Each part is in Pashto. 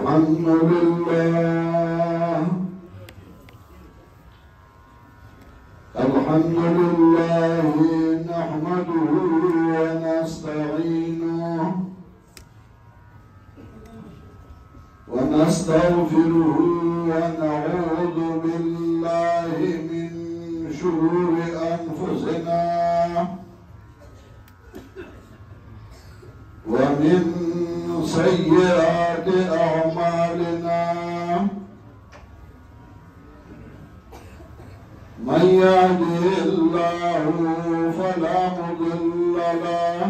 الحمد لله الحمد لله نحمده ونستعينه ونستغفره ونعوذ بالله من شرور أنفسنا ومن سيئات أعمالنا من يهده الله فلا مضل له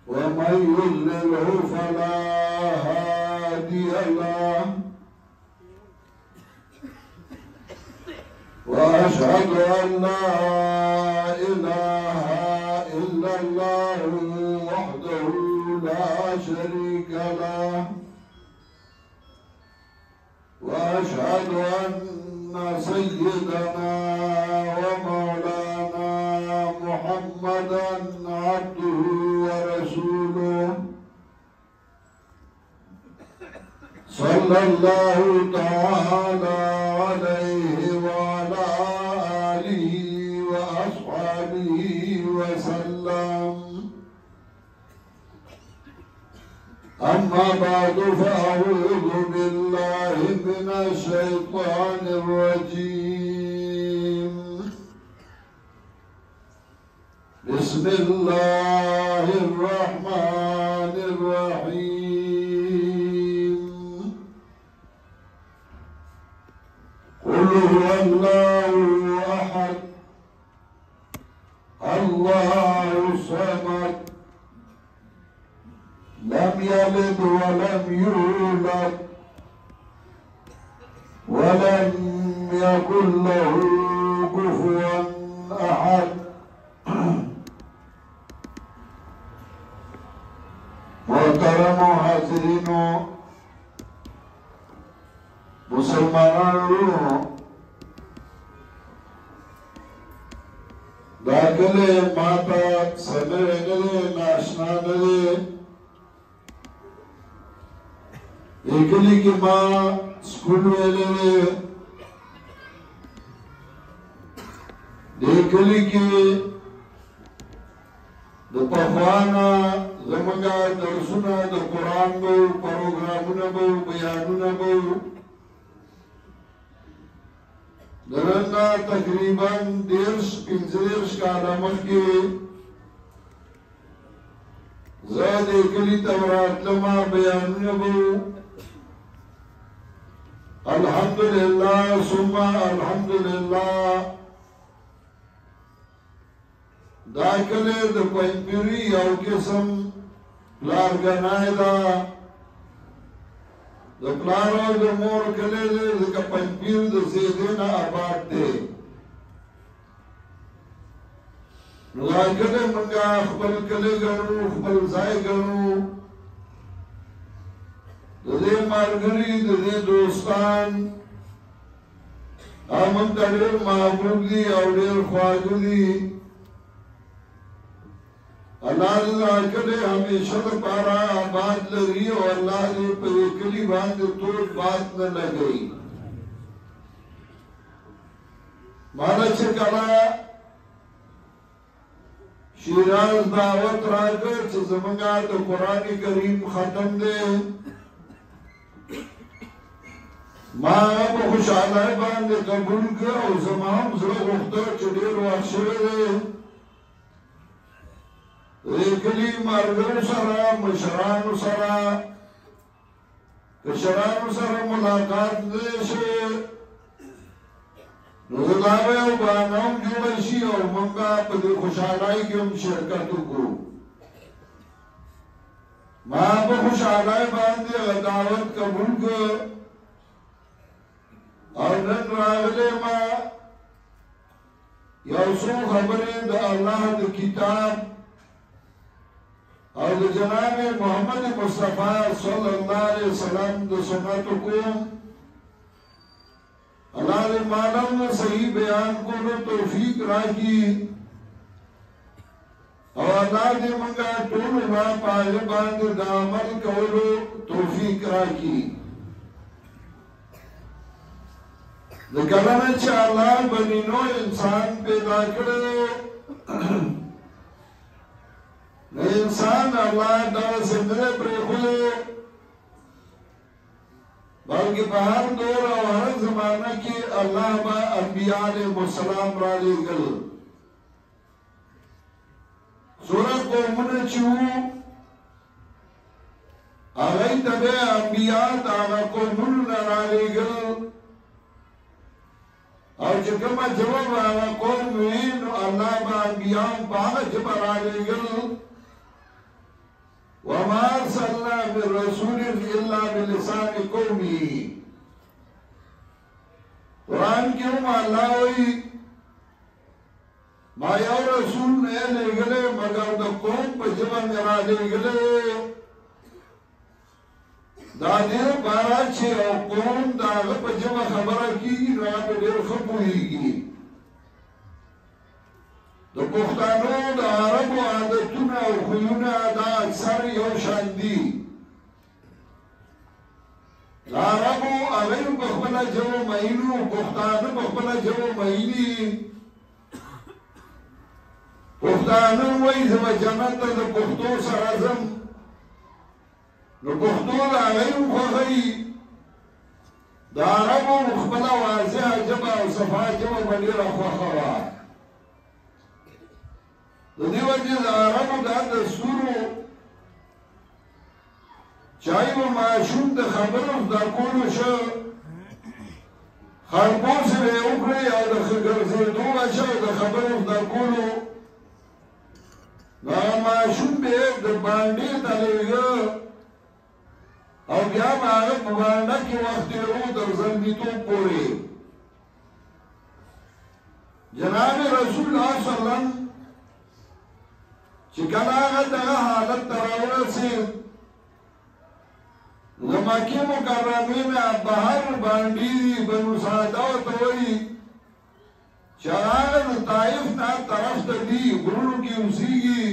ومن يضلله فلا هادي له وأشهد أن لا إله إلا الله وحده لا شريك له وأشهد أن سيدنا ومولانا محمدا عبده ورسوله صلى الله تعالى عليه وعلى آله وأصحابه وسلم. أما بعد فأعوذ بالله من الشيطان الرجيم. بسم الله الرحمن الرحيم. قل هو الله أحد الله الصمد لم يلد ولم يولد ولم يكن له كفوا أحد. محترم حاضرین مسلمانانو دا کله ماتا سمره نه ناشنا نه एकली की माँ स्कूल वेले एकली की दोपहराना ज़मंगा दर्शना दो कुरान बो प्रोग्रामुना बो बयानुना बो दरना तकरीबन 1.5 कालमत के ज़ाद एकली तवरात लमा बयानुना बो अल्हम्दुलिल्लाह सुम्मा अल्हम्दुलिल्लाह दाखले द पंपिरी याव किस्म लारगनाय दा द प्लारो द मोर कले द पंपीर द सेदेना आबाद दे लारगने मंगा खबल कले गनु खबल जाय गनु दे मारगरी दे दोस्तान आमन तड़ेर महबूबी और ख्वाजूदी अल्लाह करे हमेशा पारा आबाद लगी और अल्लाह ने पेकली बात तो बात न लगी माना चकला शिराज दावत राकर जमंगा तो कुरान करीम खत्म दे माँ अब खुशाला बांध कबूल कर और जमाम जरा उख्तर चढ़ेर वाशरे एकली मार्गों सरा मशरान सरा कशरान सरा मुलाकात देशे नुज़लावे और बानाम जुड़शी और मंगा पदे खुशालाई के हम शिरकत को माँ अब खुशालाई बांध दावत कबूल कर और नन रागले माँ यौसू खबरें द अल्लाह द किताब और जनाब मोहम्मद मुस्तफा सल्लल्लाहु अलैहि वसल्लम द सुन्नत को अल्लाह ने मालूम सही बयान को तौफीक राखी او الله دې مونږه ټول ما پاغه باندې د عمل کولو توفیق راکړي د کلمه چې الله بني نو انسان پیدا کړو نو انسان الله دا څنګه پرې خو بلکې په هر دور او هر زمانه کې الله با انبیاء علیهم السلام را لېږل سورہ قومونه چې وو هغوی ته به انبیاء د هغه قومونو نه را لېږل او چې کومه ژبه به هغه قوم وي نو الله به انبیاء په هغه ژبه را لېږل وما ارسلنا من رسول الا بلسان قومه قرآن کې هم الله وایي ما یو رسول نه لېږلی مګر د قوم په ژبه مې را لېږلی دا دې لپاره چې یو قوم د هغه په ژبه خبره کېږي نو هغه ډېر ښه پوهېږي د پښتنو د عربو عادتونه او خویونه دا اکثر یو شان دي د عربو هغوی په خپله ژبه مینو پښتانه په خپله ژبه میني پښتانه وایي زه به جنت ته د پښتو سره ځم نو پښتو د هغوی هم خوښوي د عربو خپله واضحه ژبه او صفا ژبه به ډېره خوښه وه د دې وجې د عربو دا دستور و چې هغوی به ماشوم د خبرو زده کولو شه خربوسې به یې وکړي او د ګرځېدو به شه او د خبرو زده کولو نو هغه ماشوم به یې د بانډې ته لېږه او بیا به هغه په بانډه کې وخت تېرو تر زلمیتوب پورې جناب رسول الله صلی الله علیه وسلم چې کله هغه دغه حالت ته راورسېد د مکې مکرمې نه بهر بانډې بنو ساعده ورته وایي چې هغه د طایف نه طرف ته دي غرونو کې اوسېږي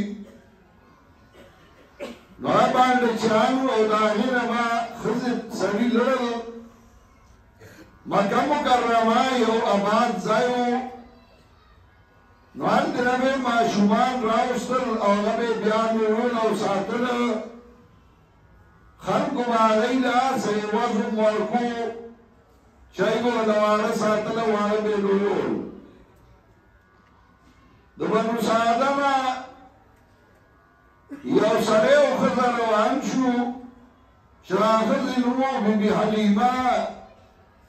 نو هغه بانډچیانو او د هغې نه به ښځې سړي لرل مکه مکرمه یو آباد ځای و نو هلته نه به ماشومان راوستل او هغه به بیا نیول او ساتل خلکو به هغوی له څه عوض هم ورکو چای به د واړه ساتل او واړه به لویول د بنو ساعده نه یو سړی او ښځه روان شو چې د ښځې نوم و بیبي حلیمه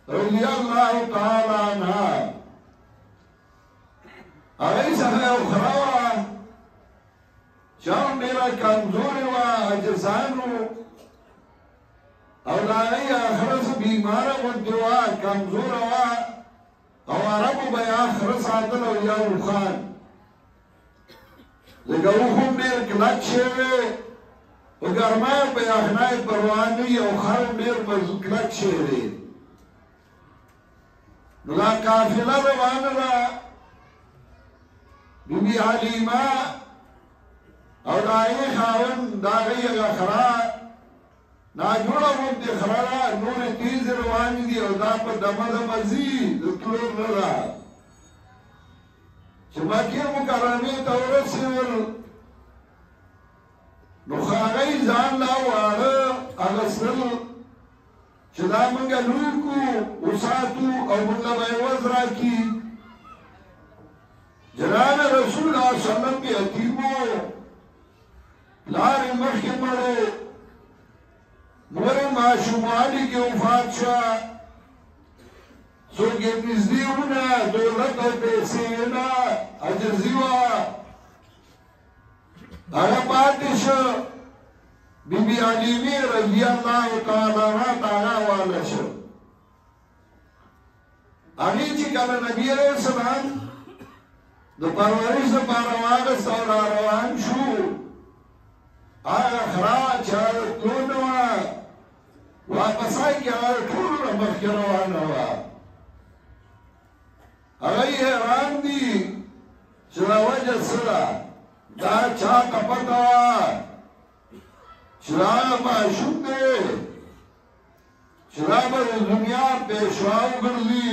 رضی الله تعالی عنها هغوی څخه یو خره وه چې هم ډېره کمزورې وه عاجزان و او د هغوی خره څه بیماره غوندې وه کمزوره وه او عربو به یا خره ساتل او یا اوښان لکه اوښ هم ډېر کلک شوی په ګرمۍ په یخنۍ پروا نه وي او خر هم ډېر کلک شوی نو دا قافله روانه ده بیبي حلیمه او د هغې خاوند د هغې هغه خره ناجوړه غوندې خره ده نورې تیزې روانې دي او دا په دمه دمه ځي د تلو نه ده چې مکې مکرمې ته ورسېدل نو هغوی ځان لا واړه اغوستل چې دا مونږه لوی کړو وساتو او مونږ به عوض راکړي جناب رسول الله صلی الله علیه وسلم یتیم و پلار یې مخکې مړ و مور یې ماشوموالي کې وفات شوه څوک یې نږدې ونه دولت او پیسې یې نه عجزي وه هغه پاتې شه بیبي حلیمې رضی الله تعالی عنها ته هغه حواله شه هغې چې کله نبي علیه السلام د پرورش دپاره واخیست او را روان شو هغه خره چې هغه تلو نه وه واپسای کې هغه ټوله مخکې روانه وه هغوی حیران دي چې دا وجه څه ده دا چاته پته وه چې دا معشوق دی چې دا به د دنیا پیشوا وګرځي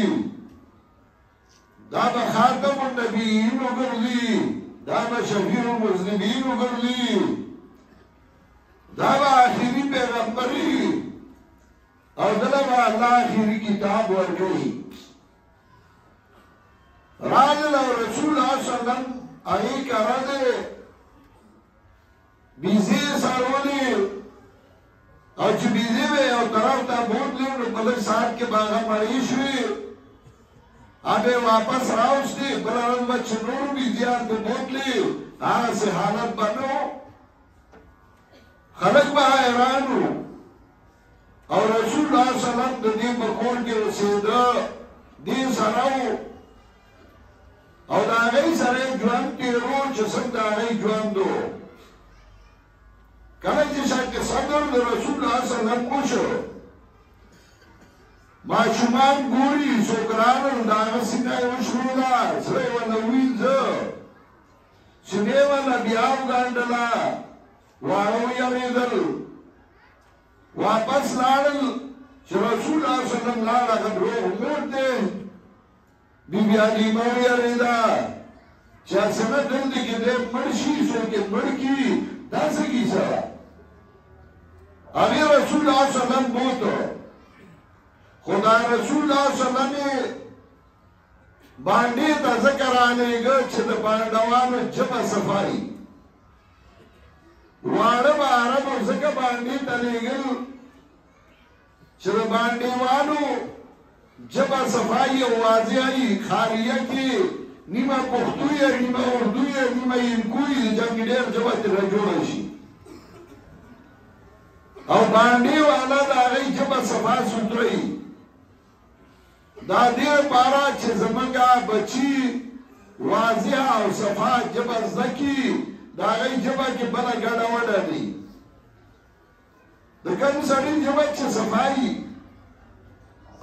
دا به خاتم النبیین وګرځي دا به شفیع المذنبین وګرځي دا به آخري پیغمبري او دله به الله آخري کتاب ورکوي راغل او رسول الله صلی الله علیه وسلم هغې کره دی بیزې څارولې او چې بیزې به یو طرف ته بوتلې نو په لږ ساعت کې به هغه مړې شوې هغه واپس راوستې بله ورځ به چې نور بیزیان ته بوتلې هغسې حالت به نه و خلک به حیران وو او رسول الله صلی الله علیه وسلم د دې په کور کې اوسېده دې سره و او د هغې سره یې ژوند تېرو چې څنګه د هغې ژوند و کله چې شک صدر د رسول الله صلی الله علیه وسلم وشو ماشومان ګوري څوک راغلل د هغه سینه یې وشروله زړه یې ورله وینځه سینې یې ورله بیا وګنډله واړه ویرېدل واپس لاړل چې رسول الله صلی الله علیه وسلم لاړ هغه دروغ مور دی بیبي حلیمه ویرېده چې اسنه دلته کې دی مړ شي څوک یې مړ کړي دا څه کیسه ده هغې رسول الله صلی الله علیه وسلم بوته خو دا رسول الله صلی الله علیه وسلم باندې ته ځکه رالېږه چې د بانډوانو ژبه صفایي واړه به عربو ځکه باندې ته لېږل چې د باندېوانو ژبه صفایي او واضح وي خاریه کې نیمه پښتو یې نیمه اردو یې نیمه هندکو یې د جنګ ډېر ژبه ترې جوړه شي او باندې والا د هغې ژبه صفا سوتره وي دا دې لپاره چې زموږ بچي واضح او صفا ژبه زده کړي د هغې ژبه کې بله ګډه وډه دي د کوم سړي ژبه چې صفا وي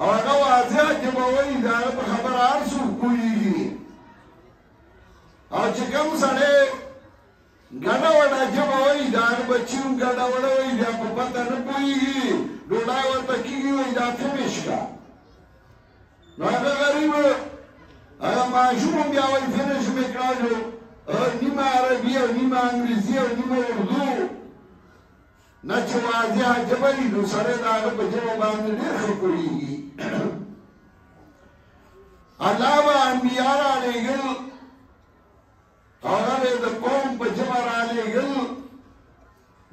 او هغه واضح ژبه وایي د هغه په خبره هر څوک پوهېږي او چې کوم سړی ګډه وډه ژبه وایي د هغه بچي هم ګډه وډه وایي بیا په پته نه پوهېږي ډوډۍ ورته کېږي وایي دا فنش کړه نو هغه غریب هغه ماشوم هم بیا وایي فنش مې کړه نیمه عربي او نیمه انګلیسي او نیمه اردو نه چې واضح ژبه وي نو سړی د هغه په ژبه باندې ډېر ښه پوهېږي الله به انبیا رالېږل هغه به د قوم په ژبه رالېږل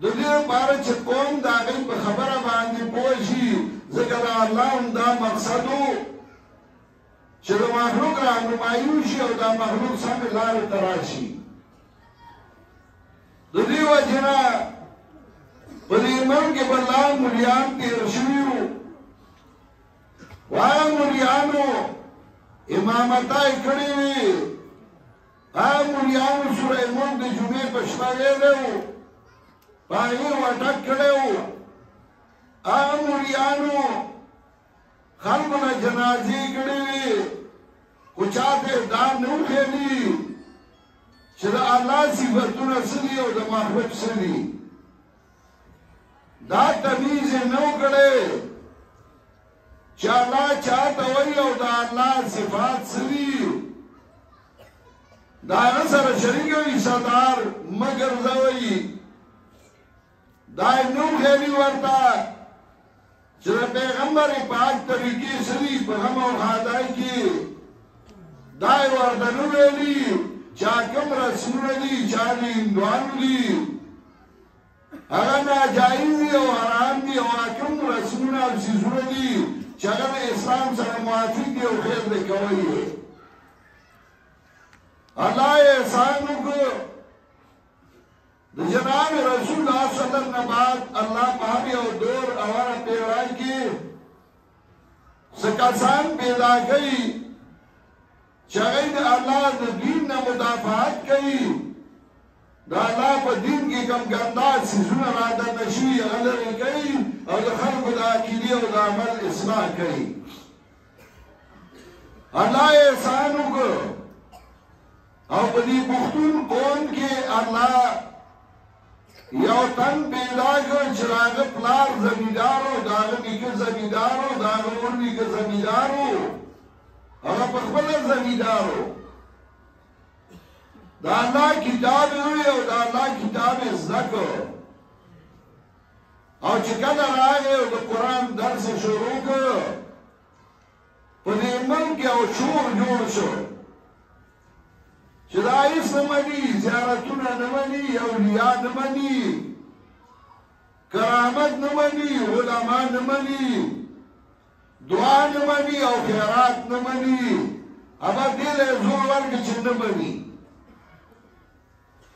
د دې لپاره چې قوم د هغې په خبره باندې پوه شي ځکه د الله هم دا مقصد و چې د مخلوق راهنمایي وشي او دا مخلوق سمې لارې ته راشي د دې وجې نه په دې ملک کې به لا مولیان تېر شوي وو هغه مولیانو امامته یې کړې وې هغه مولیانو سوره ملک د جمعې په شپه ویلی وو په هغې وټک کړی وو هغه مولیانو خلکو نه جنازې کړې وې خو چاته دا نه وښیلي چې د الله صفتونه څه دي او د مخلوق څه دي دا تمیز یې نه و کړی چې الله چاته وایي او د الله صفات څه دي د هغه سره شریک او حصهدار مه ګرځوئ دا یې نه وښیلي ورته چې د پیغمبر پاک طریقې څه دي په غم او ښادۍ کې دا یې ورته نه ویلي چا کوم رسمونه دي چا د هندوانو دي هغه ناجایز دي او حرام دي او کوم رسمونه او څیزونه دي چې هغه د اسلام سره موافق دي او خیر دی کوئ الله یې احسان وکړو د جناب رسول الله صلی الله علیه وسلم نه بعد الله په هر یو دور او هر پیړۍ کې څه کسان پیدا کړي چې هغوی د الله د دین نه مدافعت کوي د الله په دین کې کوم ګنده څیزونه رادنه شوي هغه لرې کوي او د خلکو د عقیدې او د عمل اصلاح کوي الله یې احسان وکړو او په دې پښتون قوم کې الله یو تن پیدا کړ چې هغه پلار زمیندارو د هغه نیکه زمیندارو د هغه ور نیکه زمیندارو هغه په خپل زمیندارو د الله کتاب وی او د الله کتاب زده کړ او چې کله راغی او د قرآن درس شروع کړ په دې ملک یو شور جوړ شو چې دا هیڅ نه مني زیارتونه نه مني اولیاء نه مني کرامت نه مني علما نه مني دعا نه مني او خیرات نه مني اما دې له زور ورکړي چې نه مني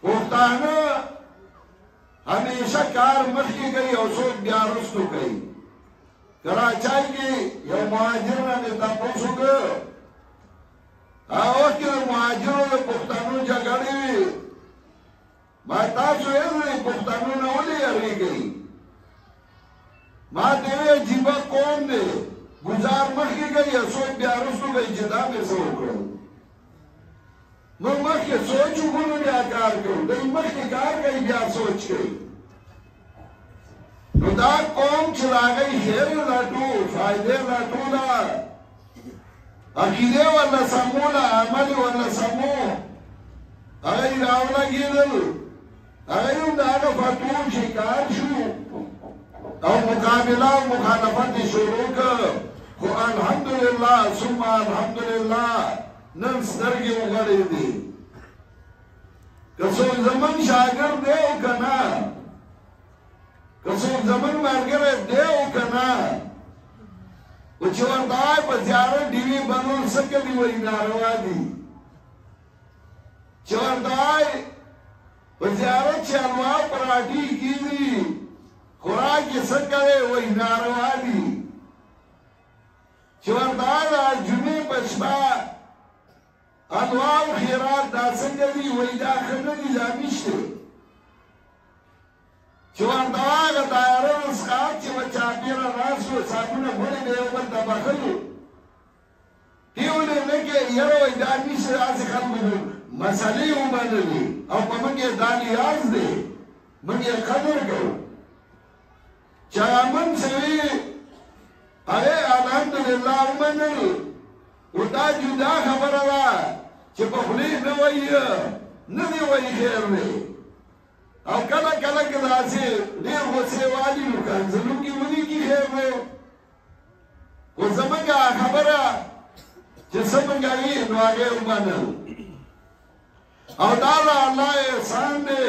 پښتانه همیشه کار مخکې کوي او څوک بیا وروسته کوي کراچۍ کې یو مهاجر نه مې تپوس وکړ هغه کې د مهاجرو د پښتنو جګړې وې ما تاسو یې پښتنو نه ولې یریږئ ما ته وی عجیبه قوم دی گزار مخکې کوي او څوک بیا وروسته کوي چې دا مې څه وکړل موږ مخکې سوچ وکړو بیا کار کوو دوی مخکې کار کوي بیا سوچ کوي نو دا قوم چې راغی خیر لټو فایدې لټوله عقیده ولا سموله عمل ولا سمو هغه یې راولګېدل هغه یې د هغه فتوو شکار شو او مقابله او مخالفت یې شروع کړ خو الحمدلله ثم الحمدلله نن سترګې وغړې دي که څوک زمون شاګرد دی او که نه که څوک زمون ملګری دی او که نه و چې ورته وایي په زیارت ډیوې بنول څه کوي وایي ناروا دي چې ورته وایي په زیارت چې حلوا پراټې کېږي خوراک یې څه کوي وایي ناروا دي چې ورته وایي د جمعې په شپه انواع و خیرات دا څنګه دي وایي دا ښه نه دي دا نشته چې ورته هغه دایره رسخات چې به چاپېره راست و صابونه غوړې به یو بل ته بخلو دې ولې نه کې یاره وایي دا نشته داسې خلکو مسلې ومنلې او په موږ یې دا لیاز دی موږ یې قدر کوو چې هغه من څه وي هغه الحمدلله ومنل و دا جدا خبره ده چې په خولې نه وایي نه دې وایي خیر دی او کله کله که داسې ډېر غوسې والي نو کنځلو کې ولیکي خیر دی خو زموږ خبره چې څه موږ وي نو هغه یې ومنل او دا د الله احسان دی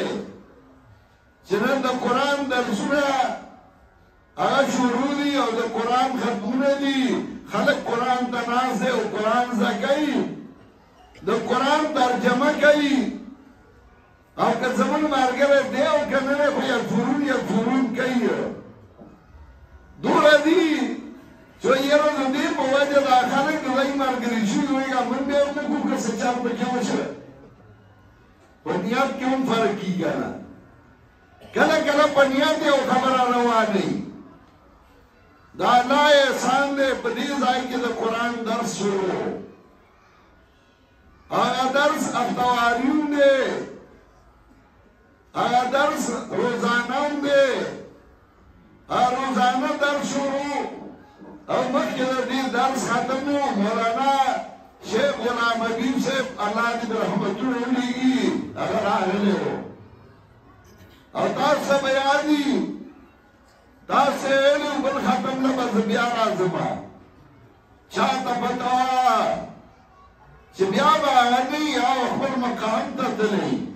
چې نن د قرآن درسونه هغه شروع دي او د قرآن ختمونه دي خلق قرآن ته ناست دی او قرآن زده کوي د قرآن ترجمه کوي او که زمون ملګری دی او که نه دی خو یکفرون کوي دومره دي چې یاره د دې په وجه دا خلک د دوی ملګري شوي وایي موږ بیا هم نه کوو که څه چل پکې وشوه په نیت کې هم فرق کېږي نه کله کله په نیت یو خبره روانه دا الله احسان دی په دې ځای کې د قرآن درس شروع هغه درس افتواریون دی هغه درس روزانه دی هغه روزانه درس شروع او مخکې د دې درس ختم و مولانا شیخ غلام حبیب صاحب الله دې رحمتونه ولیږي هغه راغلی و او تاسو ته به یاد وي تاسو ویلي بل ختم نه به زه بیا راځم چاته پته وه چې بیا به هغه نه وي او خپل مقام ته تللی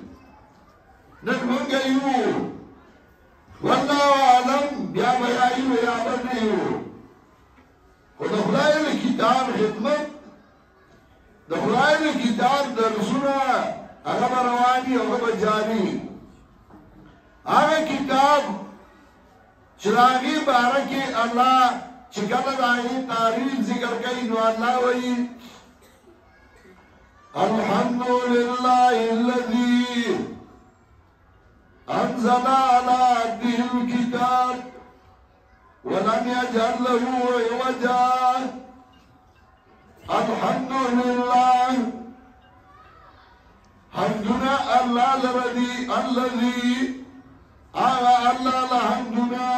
نن موږ یو والله اعلم بیا به یا یو یا به نه یو خو د خدای د کتاب خدمت د خدای د کتاب درسونه هغه به روان دي هغه به جاري هغه کتاب چې د هغې باره کې الله چې کله د هغې تعریف ذکر کوي نو الله وایي الحمد لله الذي انزل على عبده الكتاب ولم يجعل له عوجا الحمد لله حمدنا الله لردي الذي الله لحمدنا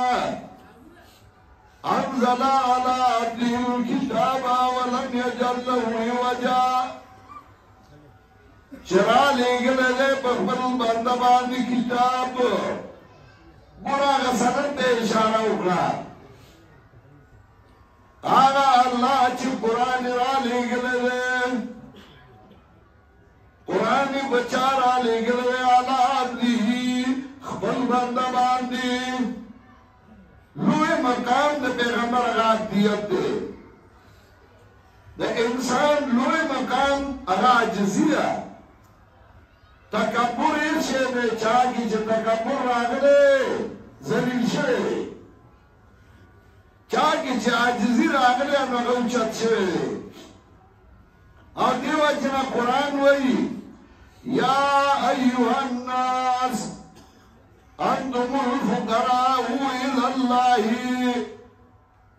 أنزل على عبده الكتاب ولم يجعل له عوجا چرا لګل له خپل بنده باندې کتاب ګورا غسنت ته اشاره وکړه هغه الله چې قرآن را لګل له قرآن بچارا لګل له اعلی عبده خپل بنده باندې لوی مقام د پیغمبر غاتیت دی د انسان لوی مقام هغه عاجزي ده تکبر یې شی دی چاږي چې تکبر راغلی ذلیل شوی چاږي چې عاجزي راغلی نو هغه اوچت شوی دی او دې وجه نه قرآن وایي یا ایها الناس أنتم الفقراء إلى الله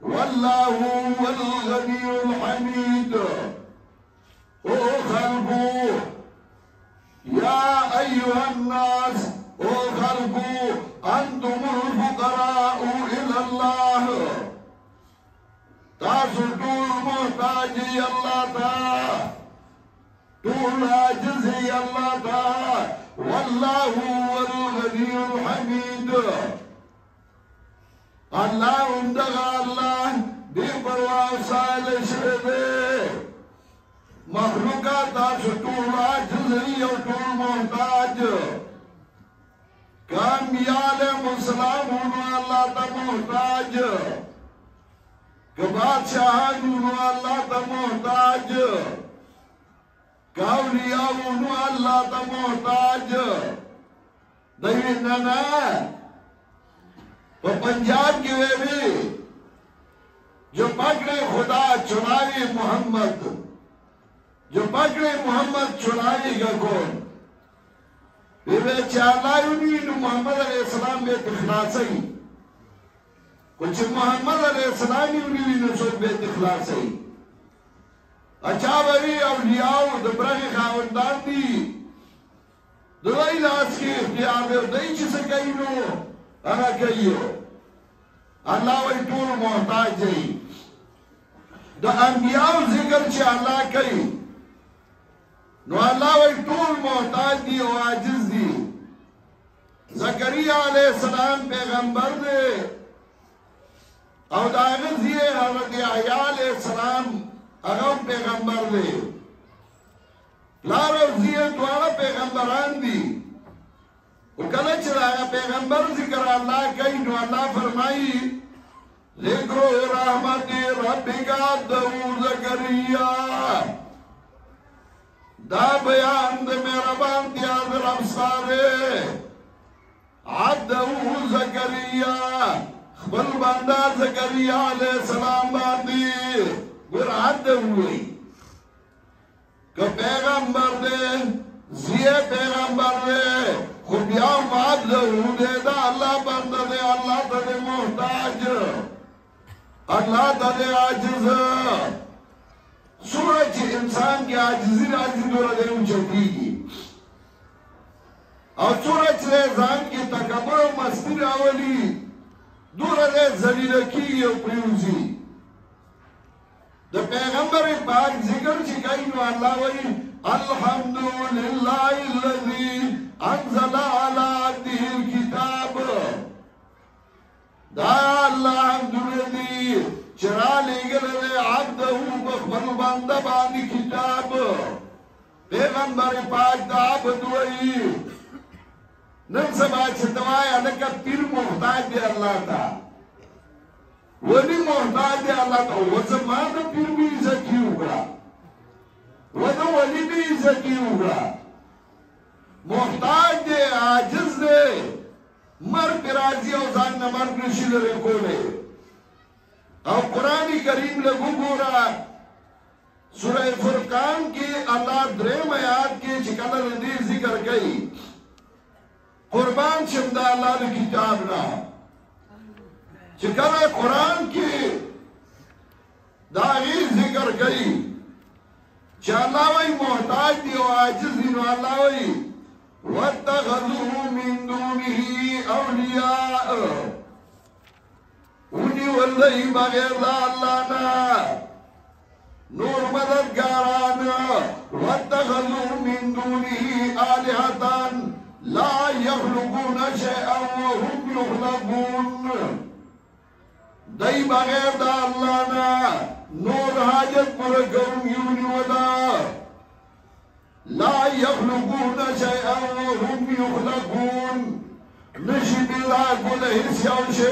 والله هو الغني الحميد خلقوا يا أيها الناس خلقوا أنتم الفقراء إلى الله تاسطوا المحتاجي الله تعالى طول عجزي الله تعالى والله هو الغني الحميد الله اندغى الله بپروا صالح شده مخلوقات طول عجزي وطول محتاج کامیال مسلم الله تا محتاج کبادشاہان الله تا محتاج کاولیاؤنو اللہ تا محتاج دینا نا پنجاب کی وے بھی جو پکڑے خدا چناوی محمد جو پکڑے محمد چناوی گا کون وے چالاؤنی نو محمد علیہ السلام بیت اخلاصی کچھ محمد علیہ السلامی انیوی نسوک بیت اخلاصی اچھا بھئی اولیاء دبرغ خاوندان دی دلائی لاس کی اختیار دے دائی چیسے کئی نو انا کئیو اللہ وی طول محتاج جائی دا انبیاء ذکر چی اللہ کئی نو اللہ وی طول محتاج دی و عاجز دی زکریہ علیہ السلام پیغمبر دے او دا غزی حضرت یحییٰ علیہ السلام اغم پیغمبر دے لار او زیه دوارا پیغمبران دی وکلچ راگا پیغمبر ذکر اللہ کئی نو اللہ فرمائی ذکر رحمت ربک عبدہ زکریہ دا بیان دے میرا باندی آدر افسارے عبدہ زکریہ خبل باندہ زکریہ علیہ السلام باندی گر عبد ہوئی کہ پیغمبر دے زیے پیغمبر دے خبیام عبد ہو دے دا اللہ بندہ دے اللہ دے محتاج اللہ دے عاجز سورج انسان کی عاجزی عاجزی دورہ دے اچھتی گی اور سورج دے زان کی تکبر و مستی راولی دورہ دے زلیلکی و پریوزی دا پیغمبر پاک ذکر چکائی نو اللہ وی الحمدللہ الذی انزل علی عبده الكتاب دا اللہ حمدللہ چرا لگل دے عبدہ بخبر بندہ بانی کتاب پیغمبر پاک دا عبد وی نن سبا چھتوائی لکا پیر محتاج دے اللہ تا ولی محتاج دے اللہ تا وزمان دا پیر بھی عزتی ہوگا وزا ولی بھی عزتی ہوگا محتاج دے عاجز دے مر پرازی او زان نمر نشل رکو لے او قرآن کریم لگو گورا سورہ فرقان کی اللہ درم آیات کی چکل ردی ذکر گئی قربان شمدہ اللہ نے کتاب نا چکر قرآن کی داغی ذکر گئی چې الله وایي محتاج دی او عاجز دی نو الله وایي واتخذوا من دونه اولیاء ونیولئ بغیر د الله نه نور مددګاران واتخذوا من دونه آلهة لا يخلقون شيئا وهم يخلقون دای بغیر د الله نه نور حاجت پوره کوونکي ولا لا يخلقون شيئا وهم يخلقون نشي پیدا کوله هیڅ یو شی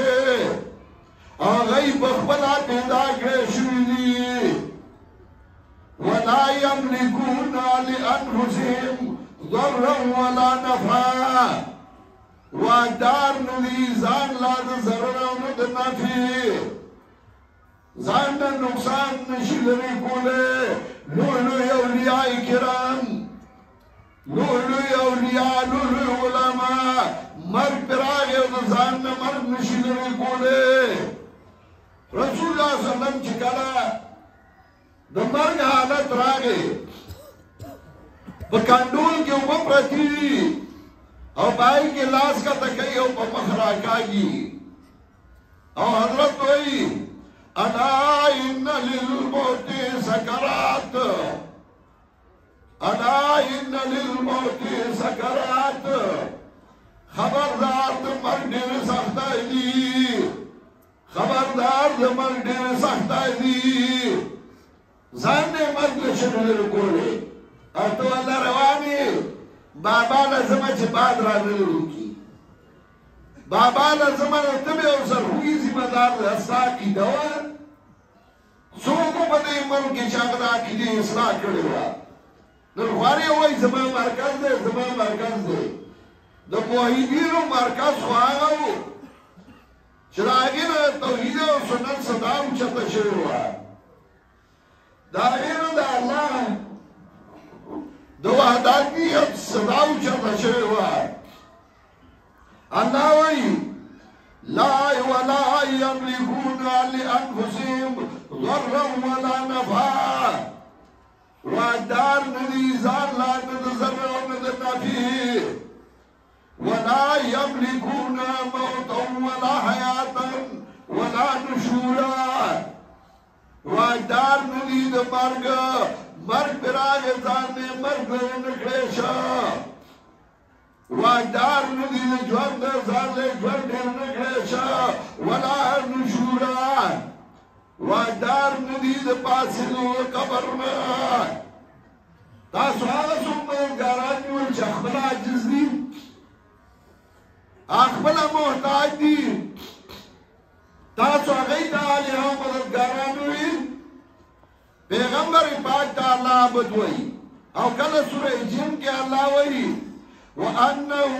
هغه په خپل پیدا کړی شوي دي ولا يملكون لأنفسهم ضرا ولا نفعا واقدار ندی ځان لا د ضرر او د نفع ځان د نقصان نشي لري کوله لوی اولیاء کرام لوی اولیاء لوی علماء مرګ پراغه او ځان نه مرګ نشي لري کوله رسول الله صلی الله علیه وسلم چې کله د مرګ حالت راغی په کندول کې اوبه پرتې او پای کې لاس کا تکي او په مخ راکاږي او حضرت وایي انا ان للموت سکرات انا ان للموت سکرات خبردار د مرګ ډېر سخت دی خبردار د مرګ ډېر سخت دی ځان نه مرګ شنل کوله اته الله رواني بابا لازم چې باد راغلی کی بابا لازم ته به اوسه روحي ذمہ دار راستا کی دوا څوک په دې ملک کې چاغدا کې دې اصلاح کړی و نو غواړي وای زما مرکز دی د موحدینو مرکز خو هغه و چې راګین توحید او سنت صدام چته شوی و دا غیر د الله د وحدانیت صداو چته شوی و الله وایي لا ولا يملكون لأنفسهم ضرا ولا نفعا وادار ندی ځان لا د ضرر او د نفع ولا يملكون موتا ولا حياة ولا نشورا وادار ندی د مرګ براغ ځان نه مرګ نه کړېشا وادار ندی د ژوند ځان له ژوند نه کړېشا ولا نشورا وادار ندی د پاسلو قبر نه تاسو هغه څومره ګاران ول چې خپل عاجز دي خپل محتاج دي تاسو هغه د الهو مددګاران وي پیغمبر پاک ته الله بدوي او کله سورې جن کې الله وایي وانه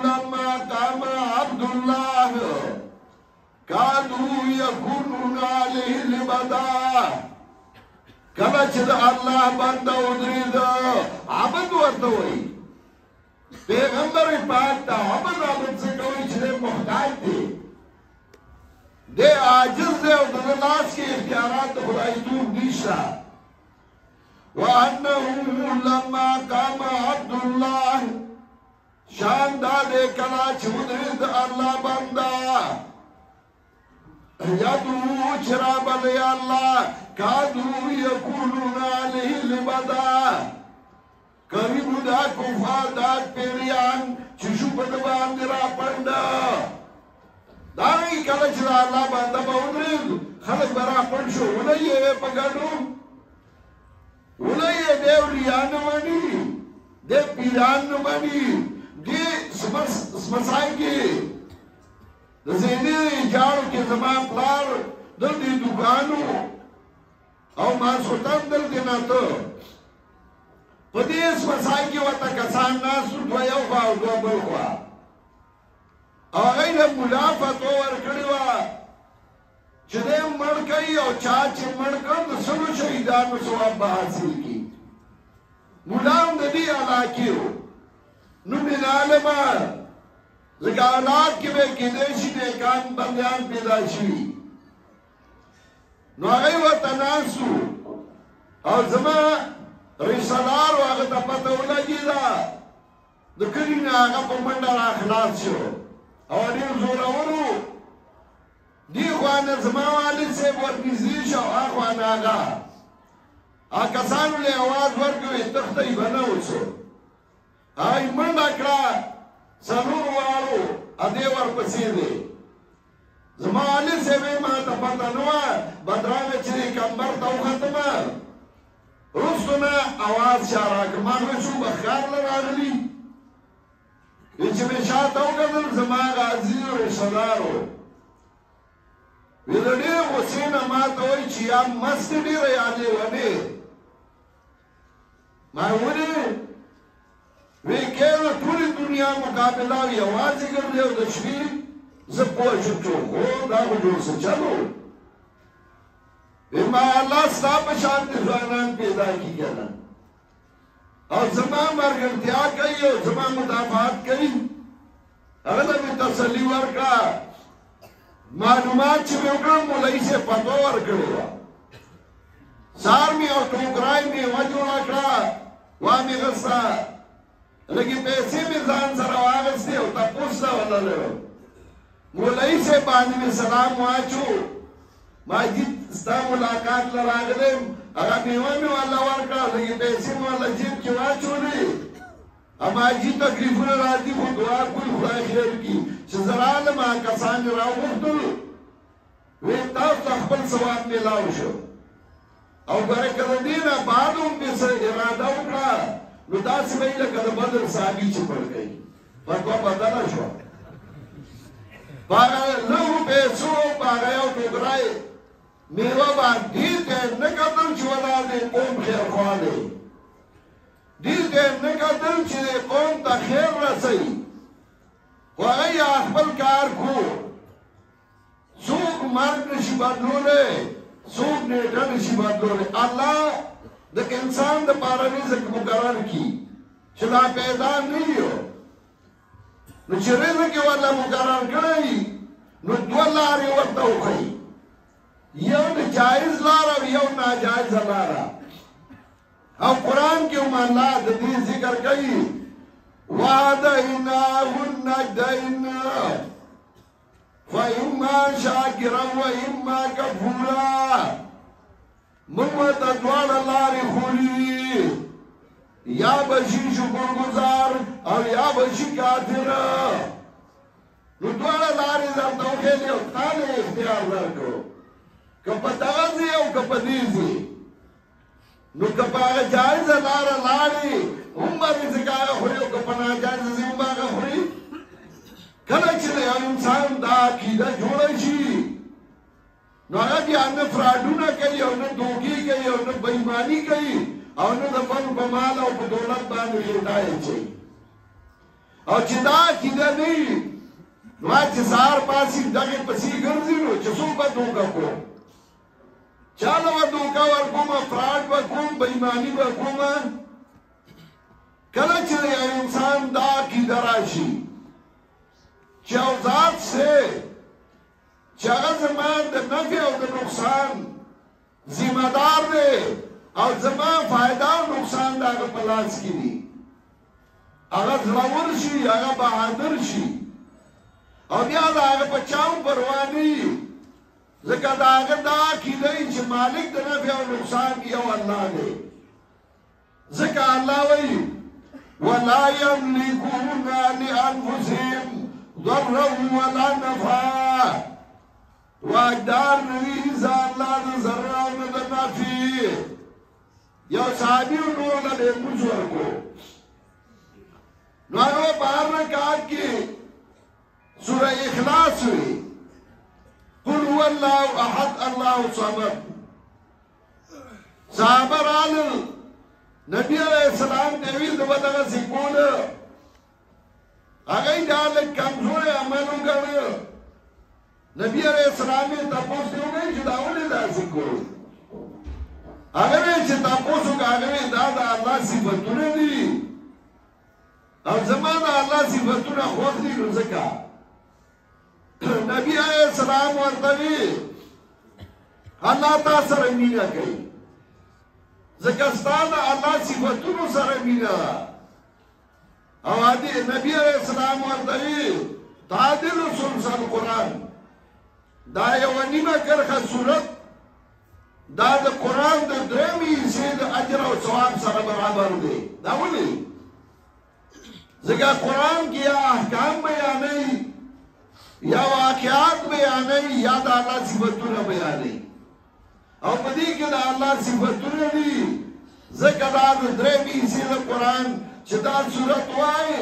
لما قام عبد الله كادوا يكونون عليه لبدا کله چې الله بنده ودرید عبد ورته وایي پیغمبر پاک ته عبد څه کوي چې محتاج دي دے عاجز دے او د لاس کې اختیارات خدای دوب نشته وانه لما قام عبد الله شان دا دے کلا چې ودرید الله بنده یادو چراب لی اللہ کادو یکونون علیه لبدا قریبو دا کفار دا پیریان چشو پدبان دی را پنده دارنگی کلچ دا اللہ بانده باونرد خلق برا پند شو ولئیه وی پگڑو ولئیه دے اولیان نمانی دے پیران نمانی دے سمسائی کی زینی جاړو کې زمان پلار دل دی دوکانو او مان سلطان دل دی ناتو پدیس مسائی کی وطا کسان ناسو دو یو خوا او دو بل خوا او غیر ملافتو ورکڑیوا چده مڑکئی او چاچی مڑکن سلو شهیدانو سواب بحاصل کی ملام دی علاقیو نو بین عالمان لکه اولاد کې به کېدای شي نیکان بندیان پیدا شي نو هغه ورته ناسو او زما رشتہ دارو هغه ته پته ولګېده د کلي نه هغه په منډه راخلاص شو او ډېر زورور و دې خوا نه زما والد صاحب ورنږدې شو هاخوا نه هغه کسانو له اواز ورکړې تښتئ به نه اوسو هغه یې منډه کړه څلور واړو ادې ورپسې دی زما والد صاحب یې ما ته پته نه وه بدرانګه چې کمبر ته وختمه رستو نه اواز چا راکړ ما ویل څوک به ښار له راغلي چې مې شاته وکتل زما هغه عزیز رشته دار و وی د ډېرې غوسې نه ما ته وایي چې یا مستې ډېره یا لیونې ما ولې وی کې د ټولې دنیا مقابله یوازې ګرځې او د شپې زه پوه شم چې هو دا خو جوړ څه چلو ما الله ستا په شان دې ځوانان پیدا کړي کنه او زما ملګرتیا کوي او زما مدافعت کوي هغه ته مې تسلي ورکړه معلومات چې مې وکړم مولوي صاحب فتوا ورکړې وه سهار مې او ټوکرای مې وجوړه کړه وا مې غسته لږې پیسې مې ځان سره واخېستې او تپوس ته وتلی وم مولوي صاحب باندې مې سلام واچو ماجد ستا ملاقات له راغلم هغه میوه مې والا ورکړه لږې پیسې مې والا جیب کې واچولې ماجي تکلیفونه راځي خو دعا کوي خدای خیر کړي چې زه رالم هغه کسان مې راوغوښتل ویې تاسو ته خپل ثواب میلاو شو او ګوره که د دې نه بعد هم مې څه اراده وکړه نو داسې به یې لکه د بدر صحابي چې پړ کوي فتوا بدله شوه په هغه لږو پیسو په هغه یو ټوکرای میوه باندې ته نه کتل چې ولاړ دی قوم خیرخوا دی دې ته نه کتل چې قوم ته خیر رسوي خو هغه یې خپل کار کو څوک مرګ نشي بدلولی څوک نیټه نشي بدلولی الله د انسان دپاره رزق مقرر کړي چې لا پیدا نه یو نو چې رزق یې ورله مقرر کړی نو دوه لارې ورته وښیي یو د جایز لاره او یو ناجایزه لاره او قرآن کې هم الله د دې ذکر کوي وهدیناه النجدین فإما شاکرا وإما کفورا موږ ورته دواړه لارې ښولي یا بشي شکر گزار او یا بشي کافر نو دواړه لارې درته وښیلې او تا له اختیار درکړو که په دغه ځې او که په دې ځې نو که په هغه جایزه لاره لاړې هم به رزق هغه خوري او که په ناجایزه ځې هم به هغه خوري کله چې د یو انسان دا عقیده جوړه شي نو هغه بیا نه فراډونه کوي او نه دوکې کوي او نه بېایماني کوي او نه د بل په مال او په دولت باندې خېټه اچوي او چې دا عقیده نه وي نو چې سهار پاسې دغې پسې ګرځي نو چې څوک به دوکه کوم چاله به دوکه ورکوم فراډ به کوم بېایماني به کوم کله چې د یو انسان دا عقیده راشي چې او ذات سے چې هغه زما د نفع او د نقصان ذمہ دار دی او زما فائدہ او نقصان د هغه په لاس کې دي هغه زړور شي هغه بهادر شي او بیا د هغه په چا هم پروا نه وي ځکه د هغه دا عقیده وي چې مالک د نفع او نقصان یو الله دی ځکه الله وایي ولا یملکون لانفسهم ضرا ولا نفعا واقدار نوی ځان لا د ضرر او نه د نفع یو صحابي نور له موږ ورکو نو هغه بهر رکعت کې سوره اخلاص وی قل هو الله احد الله الصمد صحابه رالل نبی علیہ السلام دیوی دو دغه سیکول هغه دا لږ کمزوري عمل وکړ نبی علیہ السلام یې تاسو ته وایي چې دا ولې داسې کوو هغه چې تاسو هغه دا د الله صفاتونه دي او زمانه الله صفاتونه خو دې ځکه نبی علیہ السلام ورته وی الله تاسو سره مینه کوي زکستان اللہ صفتونو سر مینا اوادی نبی علیہ السلام وردوی تعدل سلسل قرآن دا یو نیمه کرخه صورت دا د قرآن د درمی حصے د اجر او ثواب سره برابر دی دا ولی ځکه قرآن کې یا احکام بیانوي یا واقعات بیانوي یا د الله صفتونه بیانوي او په دې کې د الله صفتونه دي ځکه دا د درمی حصے د قرآن چې دا صورت وایي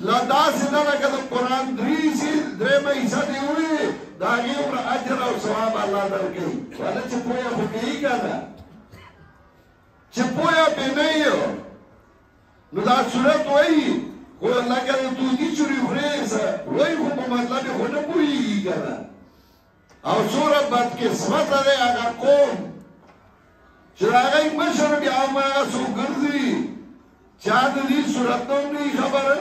لا داسې نه لکه د قرآن درېیمه حصه دې وي د هغې عمره اجر او ثواب الله درکوي وله چې پویه خو کوي که نه چې پویه پرې نه یو نو دا صورت وایي خو لکه د دودي چورې خورې وایي خو په مطلب یې خو نه پوهېږي که نه او څومره بدقسمته دی هغه قوم چې د هغوی مشر بیا هماغه څوک ګرځي چا د دې صورت نه هم نه خبره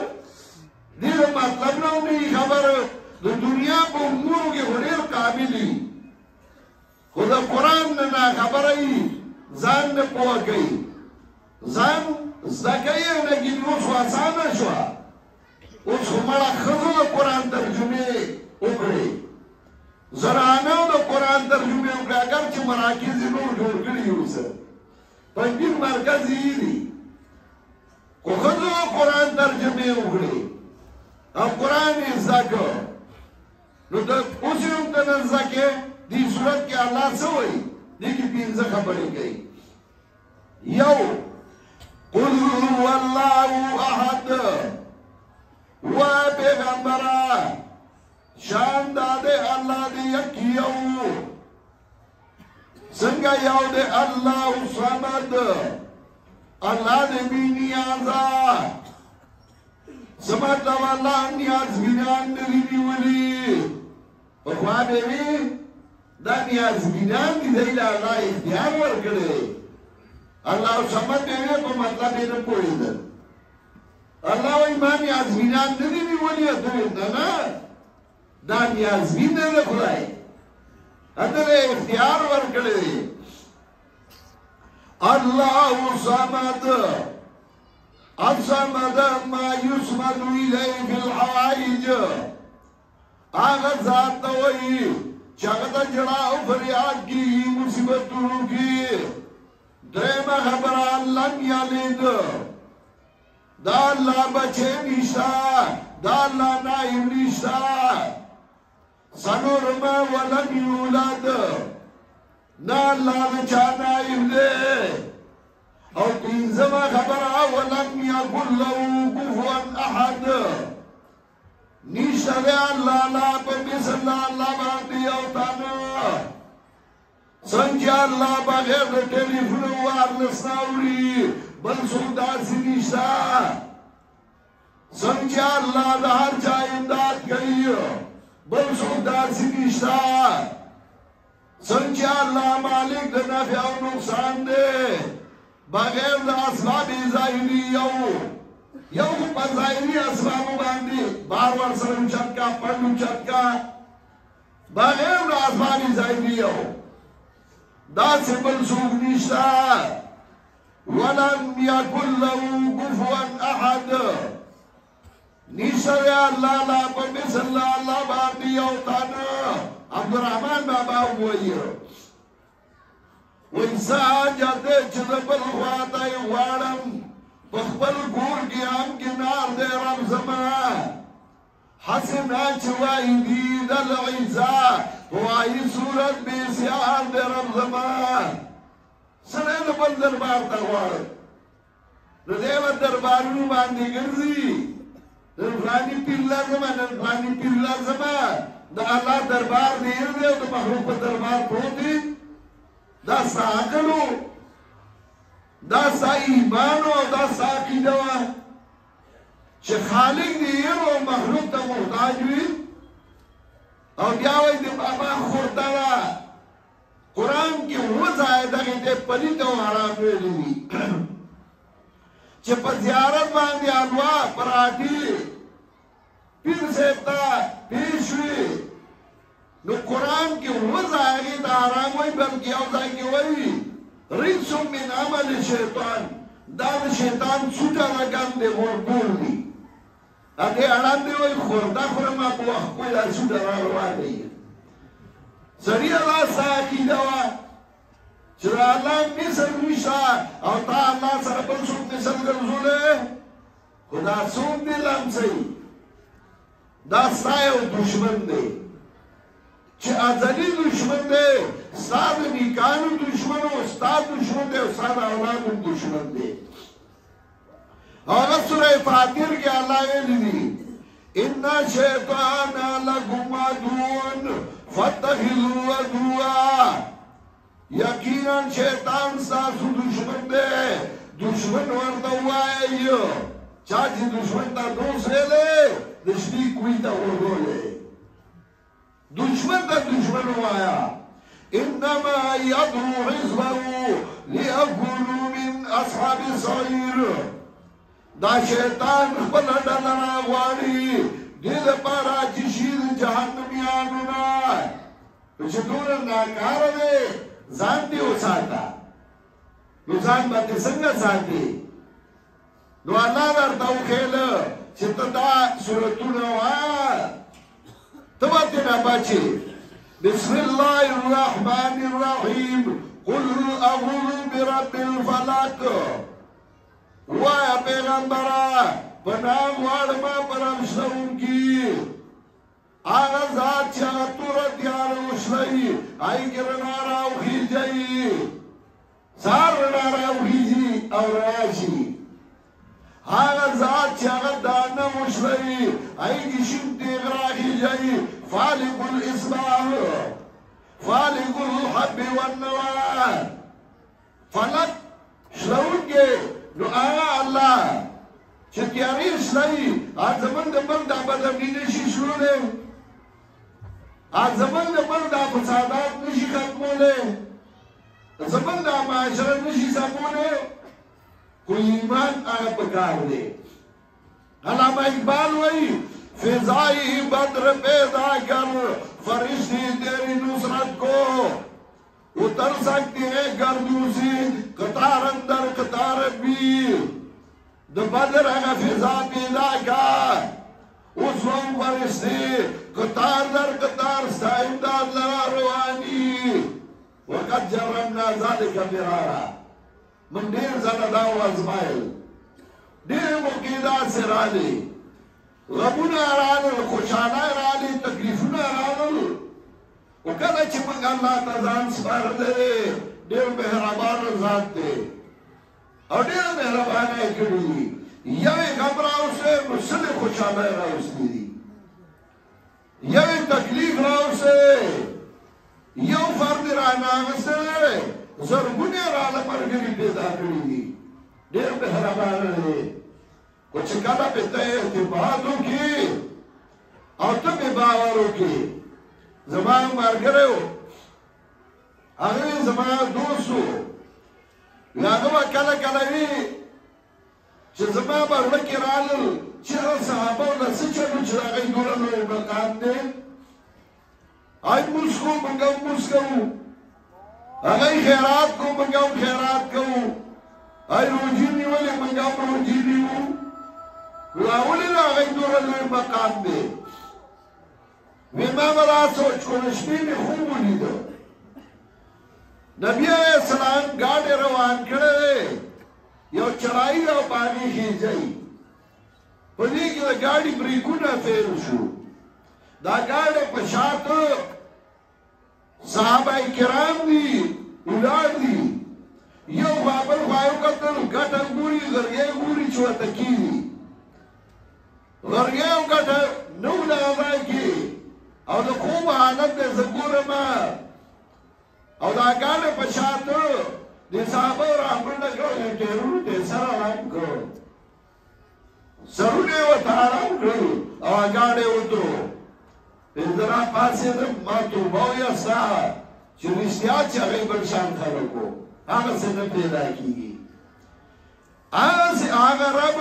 دې د مطلب نه هم نه خبره د دنیا په امورو کې خو ډېر قابل وي خو د قرآن نه ناخبره وي ځان نه پوه کوي ځان زده کوي لیکن اوس خو اسانه شوه اوس خو مړه ښځو د قرآن ترجمې وکړې زنانو د قرآن ترجمې وکړې اگر چې مراکز یې نور جوړ کړي اوس پنځین مرکز یې دي خو ښځو قرآن ترجمې وکړې او قرآن یې زده کړ نو د اوس یې هم ته نه زده کې دې صورت کې الله څه وایي دې کې پنځه خبرې کوي یو قل هو الله احد و پیغمبره شان دا دې الله دې یکی یو څنګه یو دې الله صمد الله دې بی نیازه سمت الله نیاز بینان دې نیولي پخوا به وي دا نیاز بینان دې له الله اختیار ورکړي الله سمت دې په مطلب یې نه پوهېدل الله وايي ما نیاز بینان دې نیولي ته نه دا نیاز بین نه خدای اته اختیار ورکړي الله صمد الصمد ما يصمد إليه في الحوائج آغا ذات وئی چاگتا جڑاو فریاد کی مصیبتوں کی درم خبران لم یلد دا اللہ بچے نشتا دا اللہ نائم نشتا سنورم ولم یولد نا اللہ نچا نائم دے او تنزم خبرها ولم يكن له كفوا احد نشتر الله لا بمثل الله باندې او تانا څنګه الله بغیر د ټلیفون وارلس ناوړي بل څوک داسې نشته څنګه الله د هر چا امداد کوي بل څوک داسې نشته څنګه الله مالک د نفع او نقصان دی بغیر د اسباب ظاهری یو په ظاهری اسباب باندې بار ور سره چټکا پړلو چټکا بغیر د اسباب ظاهری دا سبل سوق نشتا ولم يكن له كفوا احد نشر الله لا بمثل الله باندې او تانا عبدالرحمن بابا وایي وانسان جاتے چھ بل خواتا وارم بخبل گور کی آم کی نار دے رب زمان حسنا چوائی دید العیزا وائی صورت بے سیار دے رب زمان سنین بل دربار تاوار ردیو دربارونو باندی گرزی فلانی پیر لازمان فلانی پیر لازمان دا اللہ دربار دیر دے دا مخلوق دربار پروتی دا سا عقلو دا سا ایمانو دا سا عقیدو چه خالق دیرو مخلوق تا محتاج وی او بیاوی دی بابا خوردارا قرآن کی وزائی دا غیده پلیت و حرام ویلی چه پا زیارت باندی آلوا پراتی پیر سیبتا پیشوی نو قرآن کی وزائی دا حرام وی بلکی اوزائی کی وی رجس من عمل شیطان دا د شیطان څوټه رګان دی ورکول دي هغې اړان دی وایي خورده خورمه په وخت کوی دا څوټه را روانوي سړي الله ستا عقیده وه چې د الله مثل نشته او تا الله سره بل څوک مثل ګرځولی خو دا څوک دی لمڅوي دا ستا یو دشمن دی چې ازلي دشمن دی ستا د نیکانو دشمن و ستا دشمن دی او ستا د اولادو دشمن دی هغه سوره فاتر کې الله ویلي دي ان شیطان لکم عدو فاتخذوه عدوا یقینا شیطان ستاسو دشمن دی دشمن ورته ووایي چا چې دشمن ته دوست ویلی د شنې کوی ته ورغولی دشمن ته دشمن ووایا انما یدعو حزبه لیکونوا من اصحاب السعیر دا شیطان خپل ډله راغواړي دې دپاره چې شي د جهنمیانو نه چې دومره ناکاره دی ځان دې وساته نو ځان به دې څنګه ساتي نو الله درته وښیله چې ته دا سورتونه وایه ته به ترې بچې بسم الله الرحمن الرحیم قل اعوذ برب الفلق وایه پیغمبره پناه غواړمه په رمشنونکي هغه ذات چې هغه توره تیاره وشلوي هغې کې رڼا راوخیږي سهار رڼا راوخیږي او رڼا شي هغه ذات چې هغه دانه وشلوي هغې کې شین تیغ راخیږي فالق الاصباح فالق الحب والنوى فلک شلونکي نو هغه الله چې تیارې شلوي زمونږ د بل دا بدبیني نشي شلولی زمونږ د بل دا فسادات نشي ختمولی زمونږ دا معاشره نشي سمولی کو ایمان هغه پکار دی علامه اقبال وایي فضائی بدر پیدا کر فرشتے تیری نصرت کو اتر سکتے ہیں گردوں سے قطار اندر قطار بیر د بدر هغه فضا پیدا کر اوس هم فرشتے قطار در قطار ستا امداد لرا روانی وقد جرمنا ذلك مرارا من ډېر ځله دا وازمایل ډېر موقع داسې راغلي غمونه راغلل خوشحالۍ راغلې تکلیفونه راغلل خو کله چې موږ الله ته ځان سپارلی دی ډېر مهربانه ذات دی او ډېره مهربانه یې کړي دي یوې غم راوستی نو سلې خوشحالۍ راوستې دي یوې تکلیف راوستی یو فرد راناغستی دی زرګونه راله ملګري پیدا کړي دي ډېر مهربانه دی خو چې کله پې ته اعتماد وکړي او ته پې باور وکړي زما ملګری و هغه زما دوست و هغه به کله کله وي چې زما به زړه کې رالل چې هغه صحابه له څه چلو چې د هغوی دومره لوی مقام دی هغوی مونځ کوو موږ هم مونځ کوو هغوی خیرات کوو موږ هم خیرات کوو هغوی روجي نیولې موږ هم روجي نیو لا ولې د هغوی دومره لوی مقام دی وی ما به دا سوچ کړو شپې مې خوب ولیده نبي علیه السلام ګاډی روان کړی دی یو چرایي او باندې خیژئ په دې کې د ګاډي بریکونه فیل شو دا ګاډی په شاته صحابه کرام دي ولاړ دي یو خوا بل خوا یې وکتل ګټه ګوري غرګې ګوري چې ورته کېږي غرګې او ګټه نه وو د هغه کې او د خوب حالت دی زه ګورم او دا ګاډی په شاته د صحابه رحمونه کړو ټیرونو ته سره آرام کړو سرونه یې ورته آرام کړو او ګاډی وترو زه را پاڅېدم ما توبه ویسته چې رښتیا چې هغوی بل شان خلک وو هغسې نه پیدا کېږي هغسې هغه رب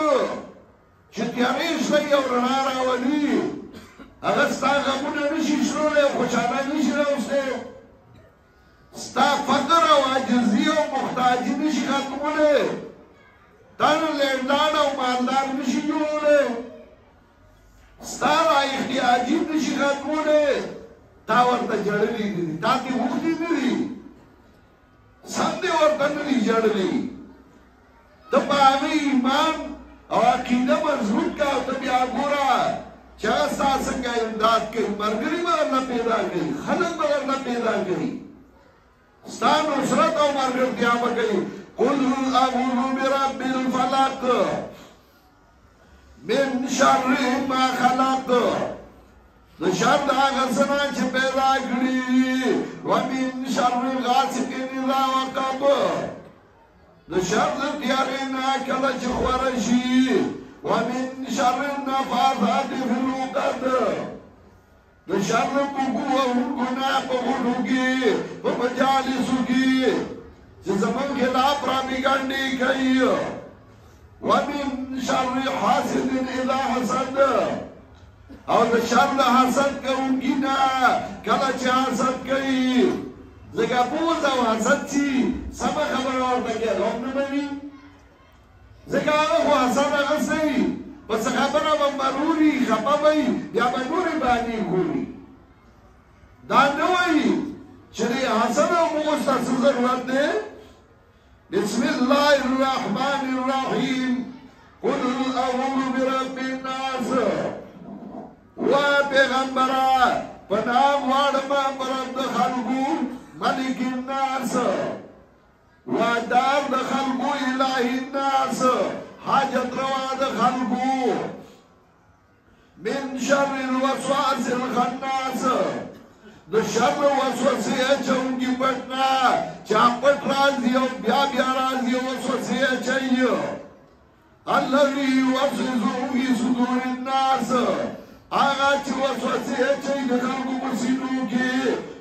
چې تیارې شلوي او رڼا راولي هغه ستا غمونه نشي شلولی او خوشحالۍ نشي راوستی ستا فقر کبر او عاجزی او محتاجی نشي ختمولی تن لیندان او مالدار نشي جوړولی ستا را احتیاجی نشي ختمولی تا ورته جړلی دي تا دې وختي نه دي سم دې ورته نه دي جړلی ته په هغه ایمان او عقیده مضبوط کا او ته بیا ګوره چې هغه ستا څنګه امداد کوي ملګري به درله پیدا کوي خلک به درله پیدا کوي ستا نصرت او ملګرتیا به کوي قل اعوذ برب الفلق من شر ما خلق د شر د هغه څه نه چې پیدا کړي ومن شر غاسق اذا وقب د شر د تیارې نه کله چې خوره شي ومن شر النفاثات في العقد د شر بوګو او ګناه په غوډو کې په مجالسو کې چې زمونږ خلاف پراپیګانډې کوي ومن شر حاسد اذا حسد او د شر د حسد کوونکي نه کله چې حسد کوي ځکه بوز او حسد چې سمه خبره ورته کوي هم نه مني ځکه هغه خو حسد هغسې وي په څه خبره به مروري خفه به وي بیا به نورې باندې ګوري دا نه وایي چې د حسد او بوز ته څه ضرورت دی بسم الله الرحمن الرحیم قل اعوذ برب الناس و پیغمبره پناه غواړم په رب د خلکو ملک الناس و دار د خلکو اله الناس حاجت روا د خلکو من شر الوسواس الخناس د شر وسوسې اچونکي پټنا چا پټ راځي او بیا بیا راځي وسوسې اچوي الذي يوسوس في صدور الناس هغه چې وسوسې اچوي د خلکو په سینو کې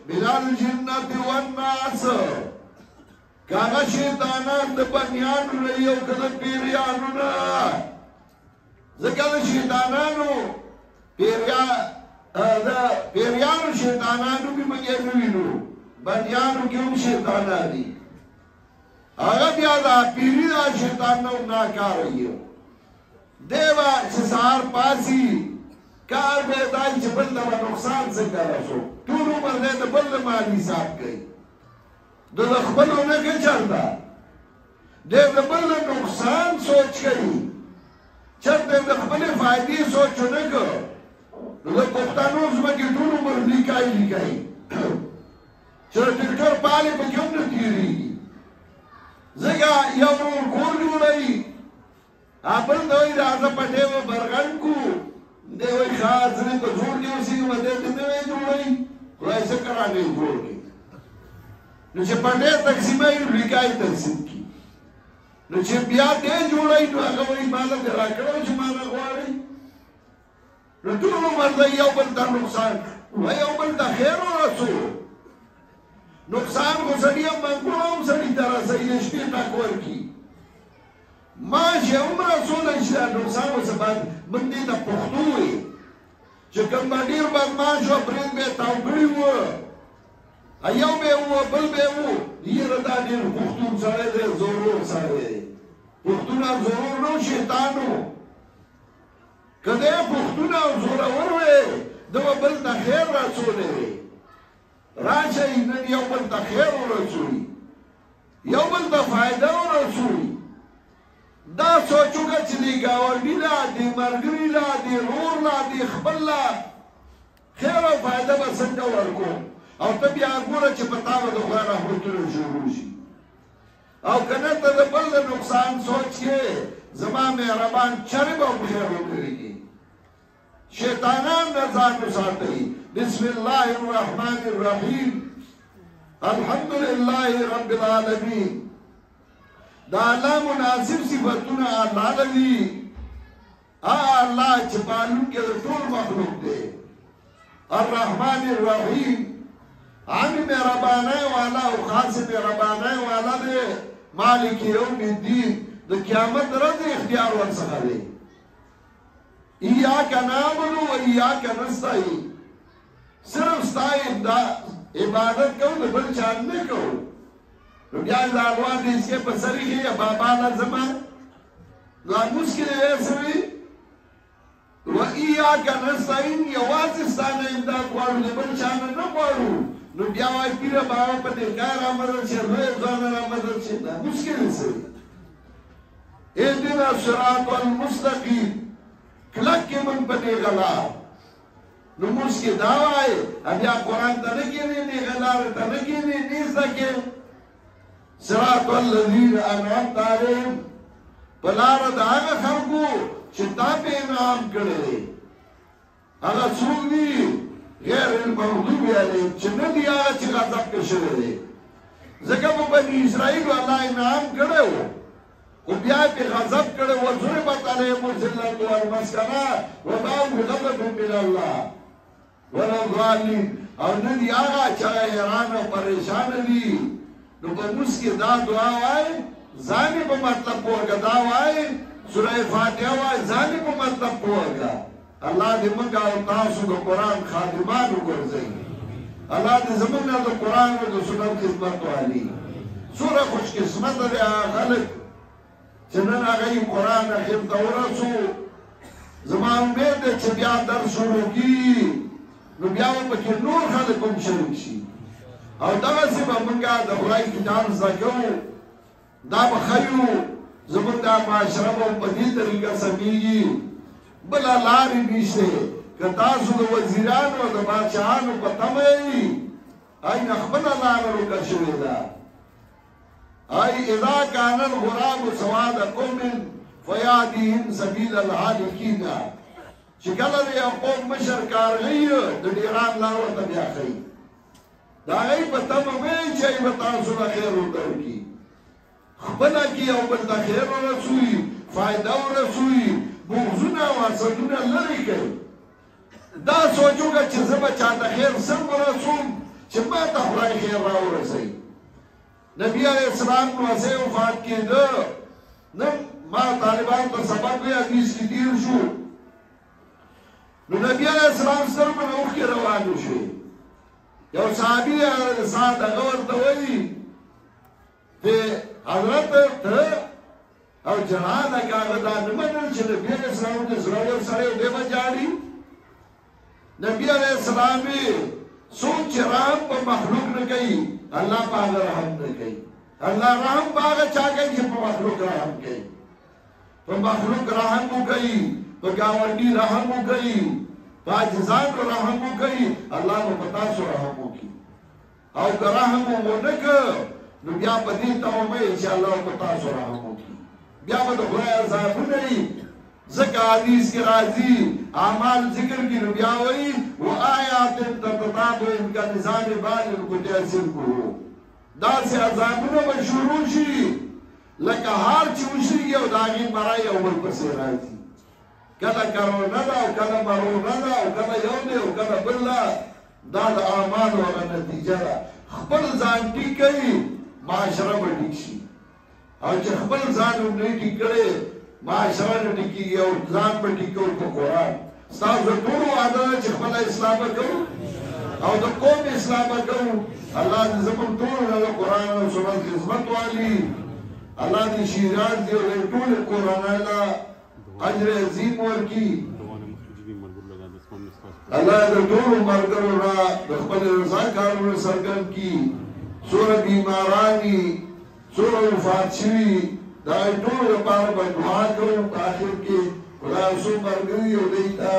من الجنة والناس کاغه شیطانان د بنیانو نه یو که د پیریانو نه ځکه د شیطانانو پیریانو شیطانانو کې موږ یې نه وینو بنیانو کې هم شیطانان دي هغه بیا دا پیری دا شیطان نه ناکاره یو دی به چې سهار پاسي کار به دای چې بل ته به نقصان څنګه رسو ټول عمر دی د بل د مال حساب کوي د خپلو نه که چرته دی د بل د نقصان سوچ کوي چرته د خپلې فایدې سوچ ونه که نو د پښتنو ځمکې ټول عمر لیکایي چې ټکټر پالې پکې هم نه تېرېږي ځکه یو نور کور جوړوي بل ته وایي راځه پټې به برغن کړو دی وایي ښه ځینې په زور کې اوسېږي به دی ته نه وایي جوړوي خدای څه کرانې جوړ کړي نو چې پټې تقسیموي نو لیکایي تقسیم کړي نو چې بیا دی جوړوي نو هغه وایي ما له دې راکړی چې ما نه غواړئ نو ټول عمر دی یو بل ته نقصان وایي یو بل ته خیر ورسو نقصان خو سړي هم منګوړه هم سړي ته رسوي د شپې ټک ورکړي معاش یې هم رسولی چې دا نقصان ورڅه باید موږ دې ته پښتو وایي چې کوم به ډېر بدماش و برید به یې تاو کړي وو یو به یې وو بل به یې وو یاره دا ډېر پښتون سړی دی زورور سړی دی پښتون او زورور نه شیطان و که دی پښتون او زورور وی ده به بل ته خیر رسولی وی راشئ نن یو بل ته خیر ورسوي یو بل ته فایده ورسوي دا سوچ وکړه چې د ګاونډي لا د ملګري لا د ورور لا د خپل لا خیر او فایده به څنګه ورکو او ته بیا ګوره چې په تا به د خدای رحمتونه شروع شي او که نه ته د بل د نقصان سوچ کې زما مهربان چرې به خیر وکړي شیطانان نه ځان وساتئ بسم الله الرحمن الرحیم الحمد لله رب العالمین دا الله مناسب صفتونه الله لدي الله چې پالونکی د ټول مخلوق دی الرحمن الرحیم عام مهربانۍ والا او خاص مهربانۍ والا دی مالک یوم الدین د قیامت ورځ اختیار ورڅخه دی ایاک نعبد و ایاک نستعین صرف ستا عبادت کوو د بل چا نه کوو نو بیا زاروان دې چې په سری کې بابا لازم لا مشکل یې سوي و ایاک نستعين یوازې ستانه امداد غواړو د بل چا نه غواړو نو بیا وایي پیره بابا په دې کار امر شي نو ځان امر شي دا مشکل سوي اهدنا الصراط المستقيم کلک من په دې غلا نو مشکل دا وایي بیا قران ته نه کېږي نه غلار ته نه کېږي نه ځکه صراط الذين انعمت عليهم بلار دا هغه خلکو چې تا په انعام کړی هغه څوک دي غیر المغضوب علیهم چې نه دي هغه چې غضب کې شوی دی ځکه په بني اسرائیل الله انعام کړی و خو بیا پې غضب کړی و ضربت علیهم الذلة والمسکنة وباءوا بغضب من الله ولا الضالين او نه دي هغه چې حیران او پریشان دي نو په موږ کې دا دعا وایي ځان په مطلب پوهه دا وایي سورہ فاتحه وایي ځان په مطلب پوهه الله دې موږ او تاسو د قرآن خادمان وګرځوي الله دې زموږ د قرآن او د سنت خدمت والی سورہ خوش قسمت دي خلک چې نن هغه قرآن اخر ته ورسو زما امید ده چې بیا درس شروع کړي نو بیا به پکې نور خلک هم شریک شي او دغسې به موږ د خدای کتاب زده کوو دا به ښیو زموږ دا معاشره به په دې طریقه سمیږي بله لارې نشته که تاسو د وزیرانو او د بادشاهانو په تمه یئ ای نه خپله لاره روکه شوې ده ای اذا کان الغراب سواد قوم فیهدیهم سبیل الهالکین چې کله د یو قوم مشر کارغی د ډیران لار ورته بیا ښیي د هغې په تمه مه یئ چې به تاسو له خیر ورته وکړي خپله کې یو بل ته خیر ورسوي فایده ورسوي بغضونه او حسدونه لرې کوي دا سوچ وکړه چې زه به چاته خیر څنګه ورسوم چې ما ته خدای خیر راورسوي نبي علیه السلام نو هسې وفات کېده نن ما طالبانو ته سبق وی حدیث کې تیر شو نو نبي علیه السلام سترګو نه اوښکې روانې شوې یو صحابي ساعت هغه ورته وایي حضرت ته او جهان هغه دا نه منل چې نبي علیه السلام د زړه یو سړی دی به جاړي نبي علیه السلام څوک چې رحم په مخلوق نه کوي الله په هغه رحم نه کوي الله رحم په هغه چا کوي چې په مخلوق رحم کوي په مخلوق رحم وکړي په ګاونډي رحم وکړي په عاجزانو رحم وکړي الله نو په تاسو رحم وکړي او که رحم ونه کړ نو بیا په دې تومه چې الله په تاسو رحم وکړي بیا به د خدای عذابونه وي ځکه حدیث کې راځي اعمال ذکر کې نو بیا وایي و آیات تتتابع کالنظام بالغ قطعه داسې عذابونه به شروع شي لکه هار چې وشرېږي او د هغې مرۍ یو بل پسې راځي کله کرونه ده او کله مرونه ده او کله یو دی او کله بل ده دا د اعمالو هغه نتیجه ده خپل ځان ټیک کوي معاشره به ټیک شي او چې خپل ځان نه ټیک کړی معاشره نه ټیکېږي او ځان به ټیک کوو په قرآن ستاسو د ټولو وعده ده چې خپله اصلاح به کوو او د قوم اصلاح به کوو الله دې زموږ ټولو نه د قرآن او سنت خدمت والي الله دې شیراز دې او ټولې کورنۍ له اجر عظیم ورکړي الله د ټولو ملګرو نه د خپل رضا کارونه څرګند کړي څومره بیماراني څومره وفات شوي دا ټولو لپاره به دعا کوو په آخر کې خدای څو ملګري او دوی ته